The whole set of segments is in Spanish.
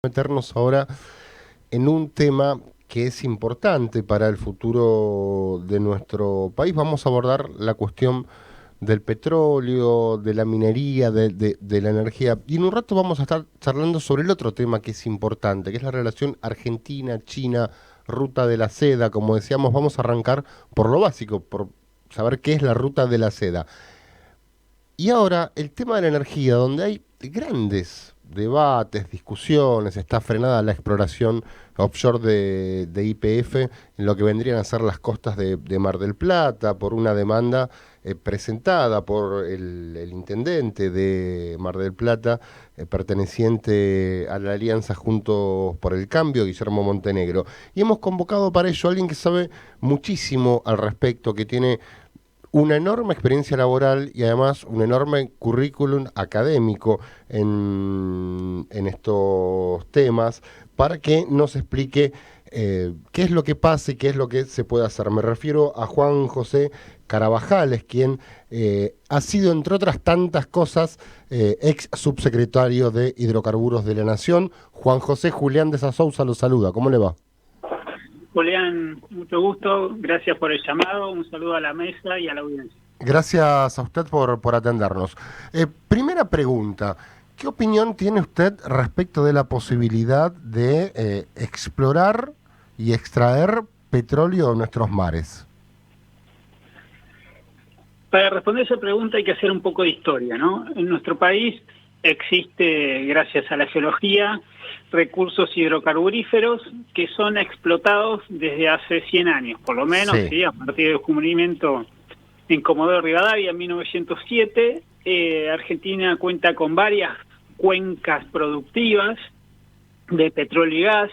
Meternos ahora en un tema que es importante para el futuro de nuestro país. Vamos a abordar la cuestión del petróleo, de la minería, de la energía. Y en un rato vamos a estar charlando sobre el otro tema que es importante, que es la relación Argentina-China, ruta de la seda. Como decíamos, vamos a arrancar por lo básico, por saber qué es la ruta de la seda. Y ahora el tema de la energía, donde hay grandes debates, discusiones, está frenada la exploración offshore de YPF en lo que vendrían a ser las costas de Mar del Plata por una demanda presentada por el intendente de Mar del Plata, perteneciente a la Alianza Juntos por el Cambio, Guillermo Montenegro. Y hemos convocado para ello a alguien que sabe muchísimo al respecto, que tiene una enorme experiencia laboral y además un enorme currículum académico en estos temas para que nos explique qué es lo que pasa y qué es lo que se puede hacer. Me refiero a Juan José Carabajales, quien ha sido, entre otras tantas cosas, ex subsecretario de Hidrocarburos de la Nación. Juan José Julián de Sasouza lo saluda. ¿Cómo le va? Julián, mucho gusto, gracias por el llamado, un saludo a la mesa y a la audiencia. Gracias a usted por atendernos. Primera pregunta, ¿qué opinión tiene usted respecto de la posibilidad de explorar y extraer petróleo en nuestros mares? Para responder esa pregunta hay que hacer un poco de historia, ¿no? En nuestro país existe, gracias a la geología, recursos hidrocarburíferos que son explotados desde hace 100 años, por lo menos, Sí. ¿sí? A partir del descubrimiento en Comodoro Rivadavia en 1907, Argentina cuenta con varias cuencas productivas de petróleo y gas,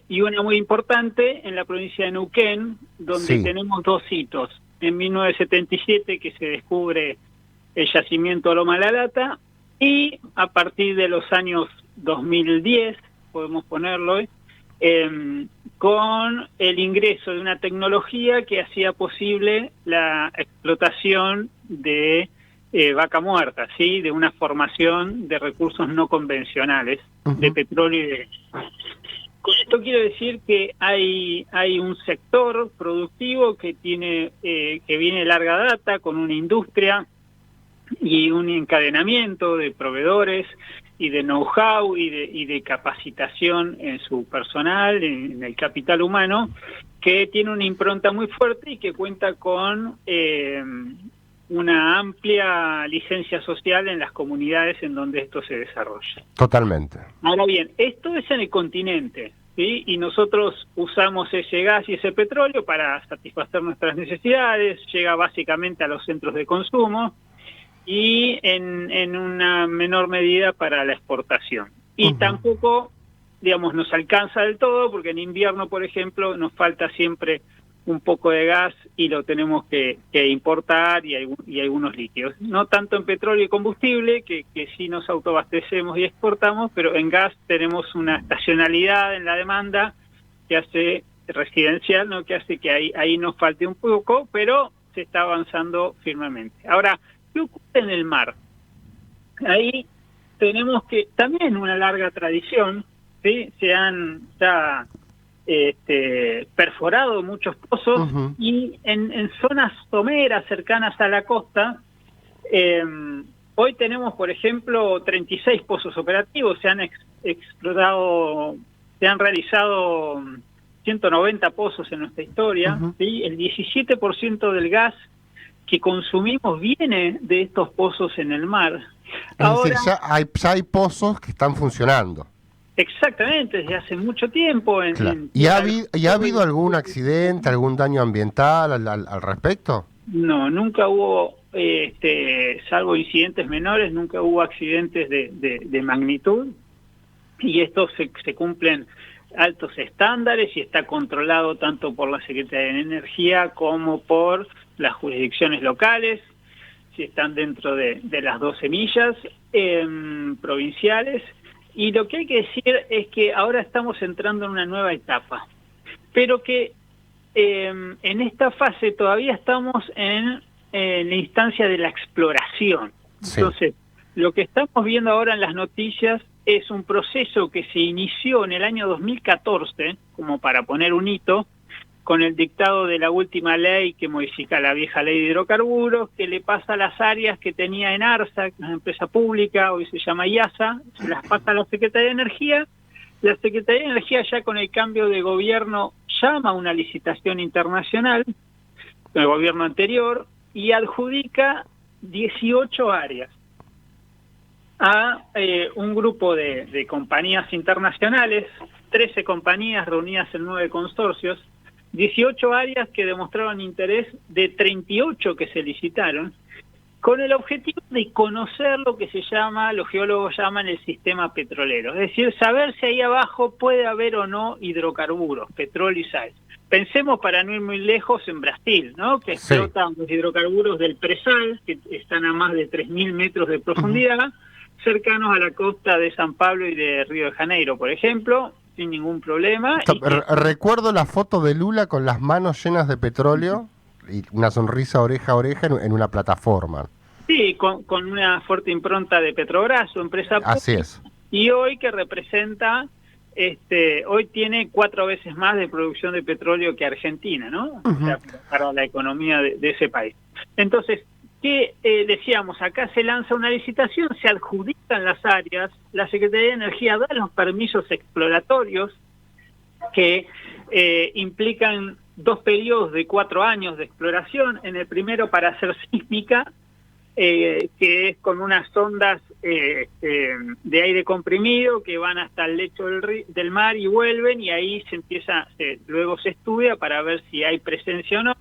y una muy importante en la provincia de Neuquén, donde Sí. tenemos dos hitos. En 1977 que se descubre el yacimiento Loma La Lata, y a partir de los años 2010, podemos ponerlo, con el ingreso de una tecnología que hacía posible la explotación de vaca muerta, ¿sí? De una formación de recursos no convencionales, de Ujú. petróleo y de... Con esto quiero decir que hay un sector productivo que tiene que viene de larga data, con una industria y un encadenamiento de proveedores y de know-how y de capacitación en su personal, en el capital humano, que tiene una impronta muy fuerte y que cuenta con una amplia licencia social en las comunidades en donde esto se desarrolla. Totalmente. Ahora bien, esto es en el continente, ¿sí? Y nosotros usamos ese gas y ese petróleo para satisfacer nuestras necesidades, llega básicamente a los centros de consumo y en una menor medida para la exportación. Y Ujú. tampoco, digamos, nos alcanza del todo, porque en invierno, por ejemplo, nos falta siempre un poco de gas y lo tenemos que importar y algunos líquidos. No tanto en petróleo y combustible, que sí nos autoabastecemos y exportamos, pero en gas tenemos una estacionalidad en la demanda que hace residencial, ¿no? Que hace que ahí nos falte un poco, pero se está avanzando firmemente. Ahora, ¿qué ocurre en el mar? Ahí tenemos que también una larga tradición, ¿sí? Se han ya perforado muchos pozos Ujú. y en zonas someras cercanas a la costa, eh, hoy tenemos, por ejemplo, 36 pozos operativos, explotado, se han realizado 190 pozos en nuestra historia, Ujú. ¿sí? El 17% del gas que consumimos viene de estos pozos en el mar. Es decir, Ahora, ya hay pozos que están funcionando. exactamente, desde hace mucho tiempo Claro. en ¿Y ha Tierra del habido, y ha Fuego habido algún accidente, algún daño ambiental al respecto? no, nunca hubo, salvo incidentes menores, nunca hubo accidentes de magnitud, y estos se cumplen altos estándares y está controlado tanto por la Secretaría de Energía como por las jurisdicciones locales, si están dentro de las 12 millas provinciales. Y lo que hay que decir es que ahora estamos entrando en una nueva etapa, pero que en esta fase todavía estamos en la instancia de la exploración. Sí. Entonces, lo que estamos viendo ahora en las noticias es un proceso que se inició en el año 2014, como para poner un hito, con el dictado de la última ley que modifica la vieja ley de hidrocarburos, que le pasa las áreas que tenía en ARSA, una empresa pública, hoy se llama IASA, se las pasa a la Secretaría de Energía. La Secretaría de Energía, ya con el cambio de gobierno, llama a una licitación internacional, el gobierno anterior, y adjudica 18 áreas a un grupo de compañías internacionales, 13 compañías reunidas en 9 consorcios, 18 áreas que demostraron interés de 38 que se licitaron, con el objetivo de conocer lo que se llama, los geólogos llaman el sistema petrolero, es decir, saber si ahí abajo puede haber o no hidrocarburos, petróleo y sal. Pensemos, para no ir muy lejos, en Brasil, ¿no? Que explotan los hidrocarburos del presal, que están a más de 3.000 metros de profundidad, cercanos a la costa de San Pablo y de Río de Janeiro, por ejemplo, sin ningún problema. Recuerdo la foto de Lula con las manos llenas de petróleo y una sonrisa oreja a oreja en una plataforma. Sí, con una fuerte impronta de Petrobras, su empresa pública. Así es. Y hoy que representa, hoy tiene 4 veces más de producción de petróleo que Argentina, ¿no? O sea, para la economía de ese país. Entonces, ¿qué decíamos? Acá se lanza una licitación, se adjudican las áreas, la Secretaría de Energía da los permisos exploratorios que implican 2 periodos de 4 años de exploración. En el primero para hacer sísmica, que es con unas sondas de aire comprimido que van hasta el lecho del mar y vuelven, y ahí se empieza, luego se estudia para ver si hay presencia o no.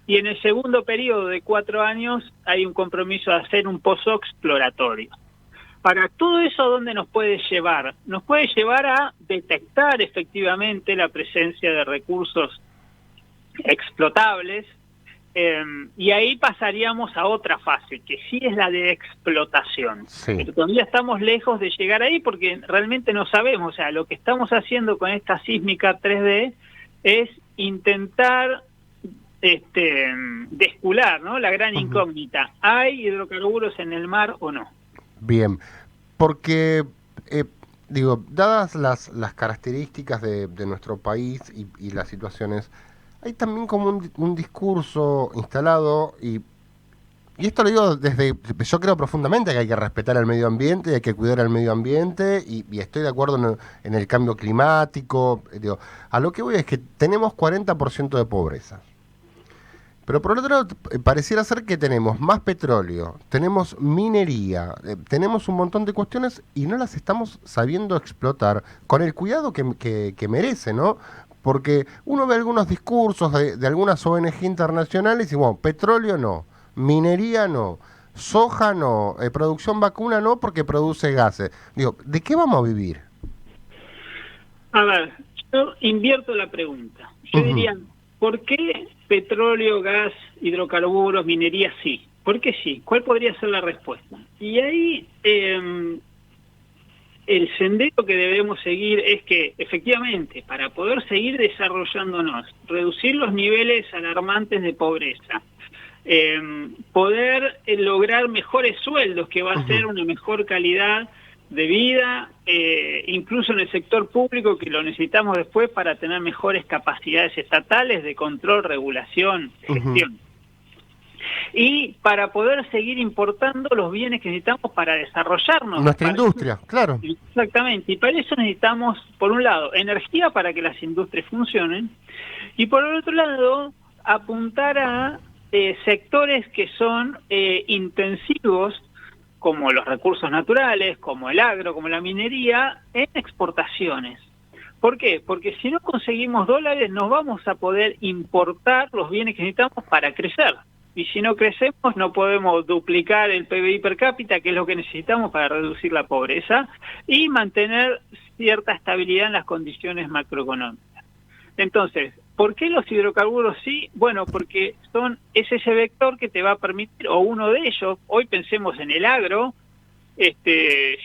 Y en el segundo periodo de 4 años hay un compromiso de hacer un pozo exploratorio. Para todo eso, ¿a dónde nos puede llevar? Nos puede llevar a detectar efectivamente la presencia de recursos explotables, y ahí pasaríamos a otra fase, que sí es la de explotación. Sí. Pero todavía estamos lejos de llegar ahí porque realmente no sabemos. O sea, lo que estamos haciendo con esta sísmica 3D es intentar descular, ¿no? La gran incógnita. ¿Hay hidrocarburos en el mar o no? Bien, porque, dadas las características de nuestro país y las situaciones, hay también como un discurso instalado, y esto lo digo yo creo profundamente que hay que respetar el medio ambiente y hay que cuidar el medio ambiente, y estoy de acuerdo en el cambio climático. A lo que voy es que tenemos 40% de pobreza. Pero por otro lado, pareciera ser que tenemos más petróleo, tenemos minería, tenemos un montón de cuestiones y no las estamos sabiendo explotar con el cuidado que merece, ¿no? Porque uno ve algunos discursos de algunas ONG internacionales y, bueno, petróleo no, minería no, soja no, producción vacuna no porque produce gases. Digo, ¿de qué vamos a vivir? A ver, yo invierto la pregunta. Yo diría, ¿por qué petróleo, gas, hidrocarburos, minería sí? ¿Por qué sí? ¿Cuál podría ser la respuesta? Y ahí el sendero que debemos seguir es que, efectivamente, para poder seguir desarrollándonos, reducir los niveles alarmantes de pobreza, poder lograr mejores sueldos, que va a ser una mejor calidad de vida, incluso en el sector público, que lo necesitamos después para tener mejores capacidades estatales de control, regulación, gestión. Y para poder seguir importando los bienes que necesitamos para desarrollarnos. Nuestra industria, claro. Exactamente, y para eso necesitamos, por un lado, energía para que las industrias funcionen, y por el otro lado, apuntar a sectores que son intensivos, como los recursos naturales, como el agro, como la minería, en exportaciones. ¿Por qué? Porque si no conseguimos dólares, no vamos a poder importar los bienes que necesitamos para crecer. Y si no crecemos, no podemos duplicar el PBI per cápita, que es lo que necesitamos para reducir la pobreza, y mantener cierta estabilidad en las condiciones macroeconómicas. Entonces, ¿por qué los hidrocarburos sí? Bueno, porque es ese vector que te va a permitir, o uno de ellos. Hoy pensemos en el agro,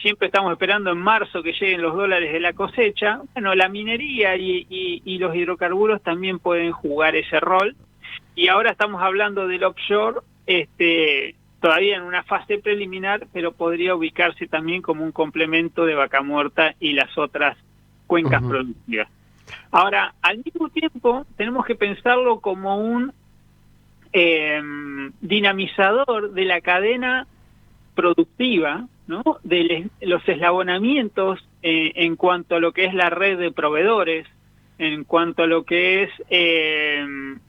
siempre estamos esperando en marzo que lleguen los dólares de la cosecha. Bueno, la minería y los hidrocarburos también pueden jugar ese rol. Y ahora estamos hablando del offshore, todavía en una fase preliminar, pero podría ubicarse también como un complemento de Vaca Muerta y las otras cuencas productivas. Ahora, al mismo tiempo, tenemos que pensarlo como un dinamizador de la cadena productiva, ¿no? De los eslabonamientos en cuanto a lo que es la red de proveedores, en cuanto a lo que es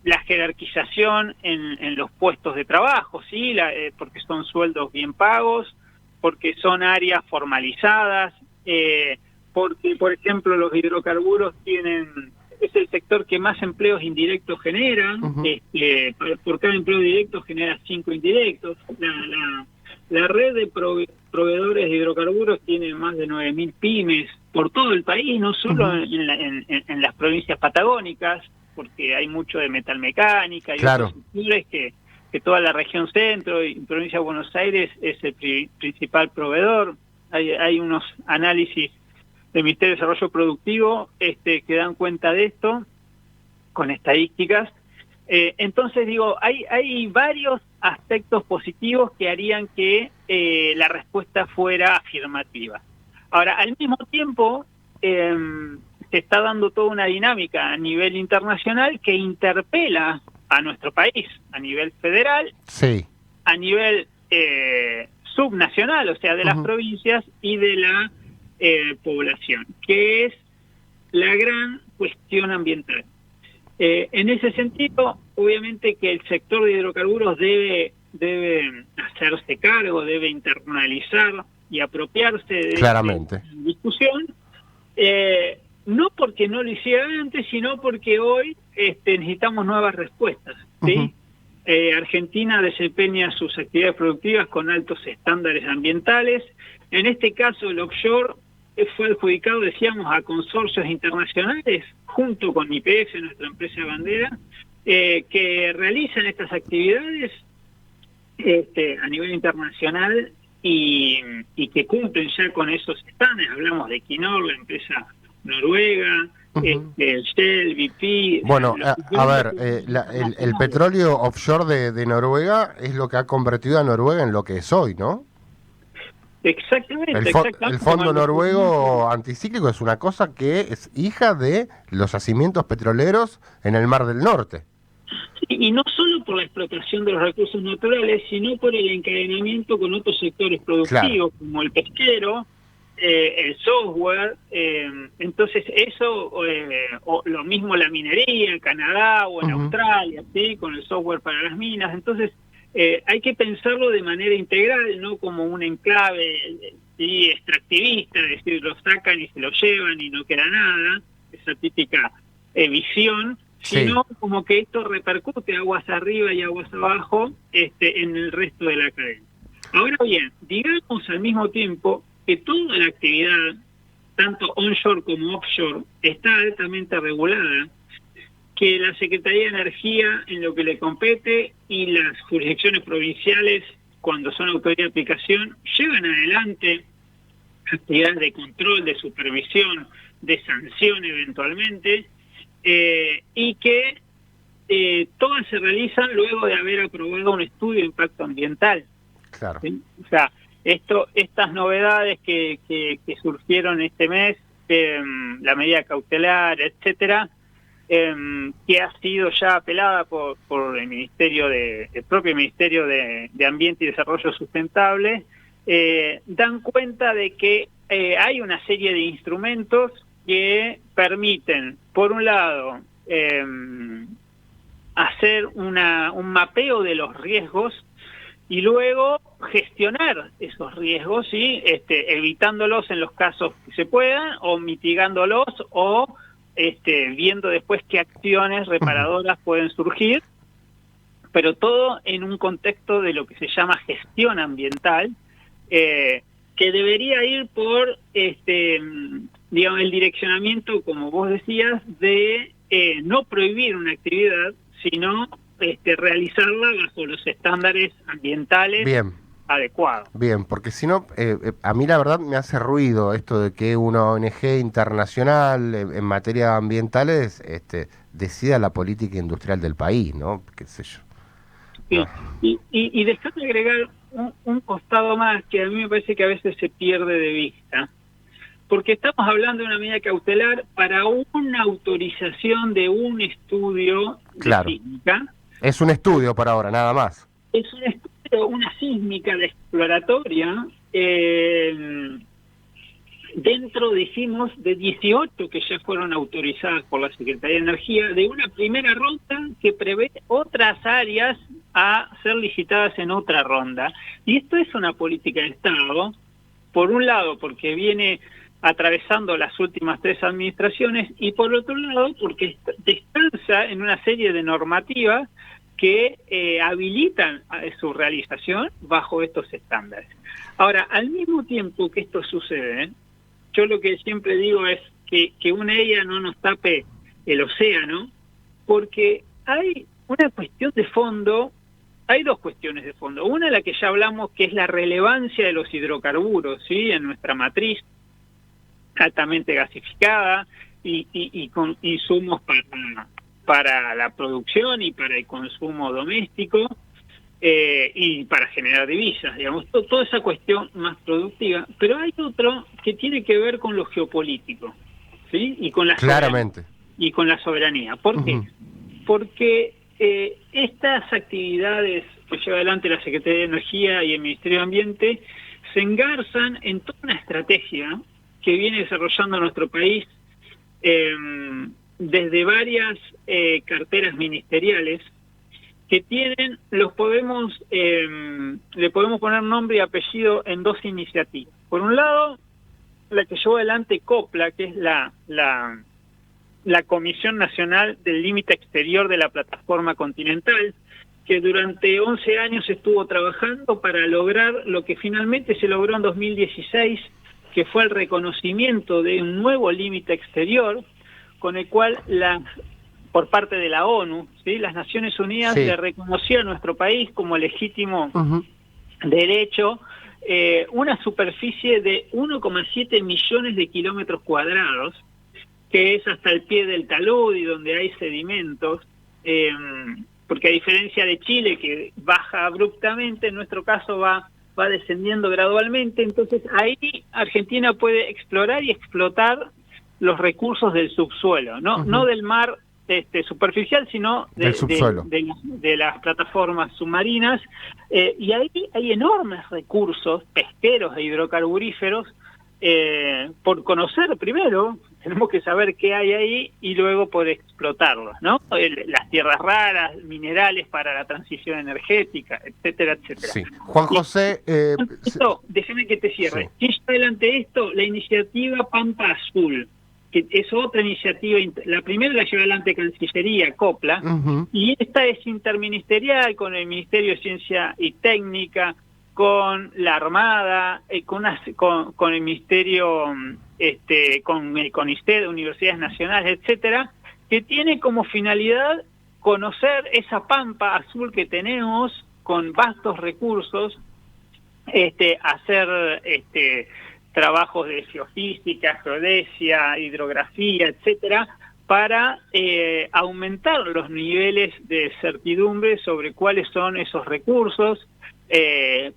la jerarquización en los puestos de trabajo, ¿sí? Porque son sueldos bien pagos, porque son áreas formalizadas, porque, por ejemplo, los hidrocarburos es el sector que más empleos indirectos genera, por cada empleo directo genera 5 indirectos. La red de proveedores de hidrocarburos tiene más de 9.000 pymes por todo el país, no solo en las provincias patagónicas, porque hay mucho de metalmecánica y otros sectores que toda la región centro y provincia de Buenos Aires es el principal proveedor. Hay unos análisis del Ministerio de Desarrollo Productivo que dan cuenta de esto con estadísticas. Entonces digo, hay varios aspectos positivos que harían que la respuesta fuera afirmativa. Ahora, al mismo tiempo, se está dando toda una dinámica a nivel internacional que interpela a nuestro país, a nivel federal, a nivel subnacional, o sea, de las provincias y de la población, que es la gran cuestión ambiental. En ese sentido, obviamente que el sector de hidrocarburos debe hacerse cargo, debe internalizar y apropiarse de esta discusión, no porque no lo hiciera antes, sino porque hoy necesitamos nuevas respuestas, ¿sí? Argentina desempeña sus actividades productivas con altos estándares ambientales. En este caso, el offshore fue adjudicado, decíamos, a consorcios internacionales, junto con YPF, nuestra empresa bandera, que realizan estas actividades a nivel internacional y que cumplen ya con esos estándares. Hablamos de Equinor, la empresa noruega, Shell, BP... Bueno, a ver, el petróleo offshore de Noruega es lo que ha convertido a Noruega en lo que es hoy, ¿no? Exactamente, el fondo noruego anticíclico es una cosa que es hija de los yacimientos petroleros en el Mar del Norte. Y no solo por la explotación de los recursos naturales, sino por el encadenamiento con otros sectores productivos, como el pesquero, el software. Entonces eso, o lo mismo la minería en Canadá o en Australia, ¿sí? Con el software para las minas. Entonces hay que pensarlo de manera integral, no como un enclave extractivista, es decir, lo sacan y se lo llevan y no queda nada, esa típica visión, sino como que esto repercute aguas arriba y aguas abajo en el resto de la cadena. Ahora bien, digamos al mismo tiempo que toda la actividad, tanto onshore como offshore, está altamente regulada, que la Secretaría de Energía, en lo que le compete, y las jurisdicciones provinciales, cuando son autoridad de aplicación, llevan adelante actividades de control, de supervisión, de sanción eventualmente, y que todas se realizan luego de haber aprobado un estudio de impacto ambiental. Claro. ¿Sí? O sea, estas novedades que surgieron este mes, la medida cautelar, etcétera, que ha sido ya apelada por el propio Ministerio de Ambiente y Desarrollo Sustentable, dan cuenta de que hay una serie de instrumentos que permiten, por un lado, hacer un mapeo de los riesgos y luego gestionar esos riesgos, ¿sí? Evitándolos en los casos que se puedan, o mitigándolos, o viendo después qué acciones reparadoras pueden surgir, pero todo en un contexto de lo que se llama gestión ambiental, que debería ir por digamos, el direccionamiento, como vos decías, de no prohibir una actividad, sino realizarla bajo los estándares ambientales adecuados. Bien, porque si no, a mí la verdad me hace ruido esto de que una ONG internacional en materia ambientales decida la política industrial del país, ¿no? Qué sé yo. Sí. No. Y déjame agregar un costado más que a mí me parece que a veces se pierde de vista, porque estamos hablando de una medida cautelar para una autorización de un estudio de Claro. sísmica. Es un estudio por ahora, nada más. Es un estudio, una sísmica de exploratoria, dentro, dijimos, de 18 que ya fueron autorizadas por la Secretaría de Energía, de una primera ronda que prevé otras áreas a ser licitadas en otra ronda. Y esto es una política de Estado, por un lado porque viene atravesando las últimas 3 administraciones, y por otro lado porque descansa en una serie de normativas que habilitan su realización bajo estos estándares. Ahora, al mismo tiempo que esto sucede, yo lo que siempre digo es que una EIA no nos tape el océano, porque hay una cuestión de fondo, hay 2 cuestiones de fondo. Una, la que ya hablamos, que es la relevancia de los hidrocarburos, ¿sí?, en nuestra matriz altamente gasificada y con insumos para la producción y para el consumo doméstico, y para generar divisas, digamos, toda esa cuestión más productiva. Pero hay otro que tiene que ver con lo geopolítico, ¿sí? Y con la Claramente. y con la soberanía. ¿Por qué? Porque estas actividades que lleva adelante la Secretaría de Energía y el Ministerio de Ambiente se engarzan en toda una estrategia que viene desarrollando nuestro país desde varias carteras ministeriales que tienen, le podemos poner nombre y apellido en 2 iniciativas. Por un lado, la que llevó adelante COPLA, que es la Comisión Nacional del Límite Exterior de la Plataforma Continental, que durante 11 años estuvo trabajando para lograr lo que finalmente se logró en 2016, que fue el reconocimiento de un nuevo límite exterior, con el cual por parte de la ONU, ¿sí?, las Naciones Unidas le reconoció a nuestro país como legítimo derecho una superficie de 1,7 millones de kilómetros cuadrados, que es hasta el pie del talud y donde hay sedimentos, porque a diferencia de Chile, que baja abruptamente, en nuestro caso va descendiendo gradualmente. Entonces ahí Argentina puede explorar y explotar los recursos del subsuelo, no del mar superficial, sino del subsuelo, de las plataformas submarinas, y ahí hay enormes recursos pesqueros e hidrocarburíferos por conocer primero. Tenemos que saber qué hay ahí y luego poder explotarlos, ¿no? Las tierras raras, minerales para la transición energética, etcétera, etcétera. Sí. Juan José... déjame que te cierre. Sí. ¿Quién está delante esto? La iniciativa Pampa Azul, que es otra iniciativa. La primera la lleva adelante Cancillería, COPLA, y esta es interministerial con el Ministerio de Ciencia y Técnica, con la Armada, con el Ministerio, con el CONICET, Universidades Nacionales, etcétera, que tiene como finalidad conocer esa pampa azul que tenemos con vastos recursos, hacer trabajos de geofísica, geodesia, hidrografía, etcétera, para aumentar los niveles de certidumbre sobre cuáles son esos recursos.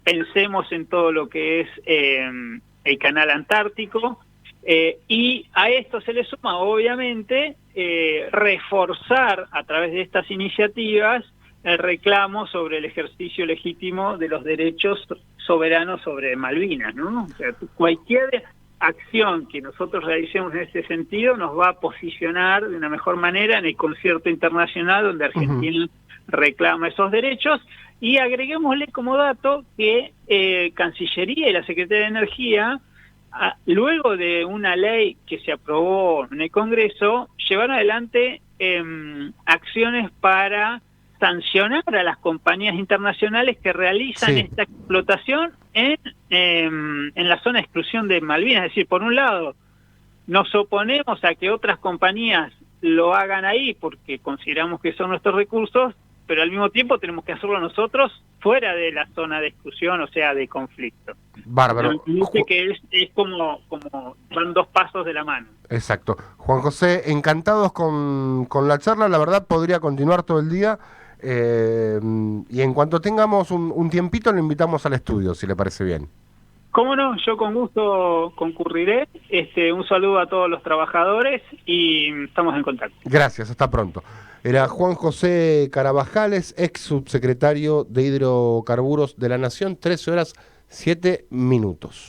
Pensemos en todo lo que es el canal antártico, y a esto se le suma, obviamente, reforzar a través de estas iniciativas el reclamo sobre el ejercicio legítimo de los derechos soberanos sobre Malvinas, ¿no? O sea, cualquier acción que nosotros realicemos en ese sentido nos va a posicionar de una mejor manera en el concierto internacional donde Argentina reclama esos derechos. Y agreguémosle como dato que Cancillería y la Secretaría de Energía, luego de una ley que se aprobó en el Congreso, llevaron adelante acciones para sancionar a las compañías internacionales que realizan esta explotación en la zona de exclusión de Malvinas. Es decir, por un lado, nos oponemos a que otras compañías lo hagan ahí porque consideramos que son nuestros recursos, pero al mismo tiempo tenemos que hacerlo nosotros fuera de la zona de exclusión, o sea, de conflicto. Bárbaro. Dice que es como van 2 pasos de la mano. Exacto. Juan José, encantados con la charla, la verdad podría continuar todo el día. Y en cuanto tengamos un tiempito, lo invitamos al estudio, si le parece bien. Cómo no, yo con gusto concurriré. Un saludo a todos los trabajadores y estamos en contacto. Gracias, hasta pronto. Era Juan José Carabajales, ex subsecretario de Hidrocarburos de la Nación, 13 horas 7 minutos.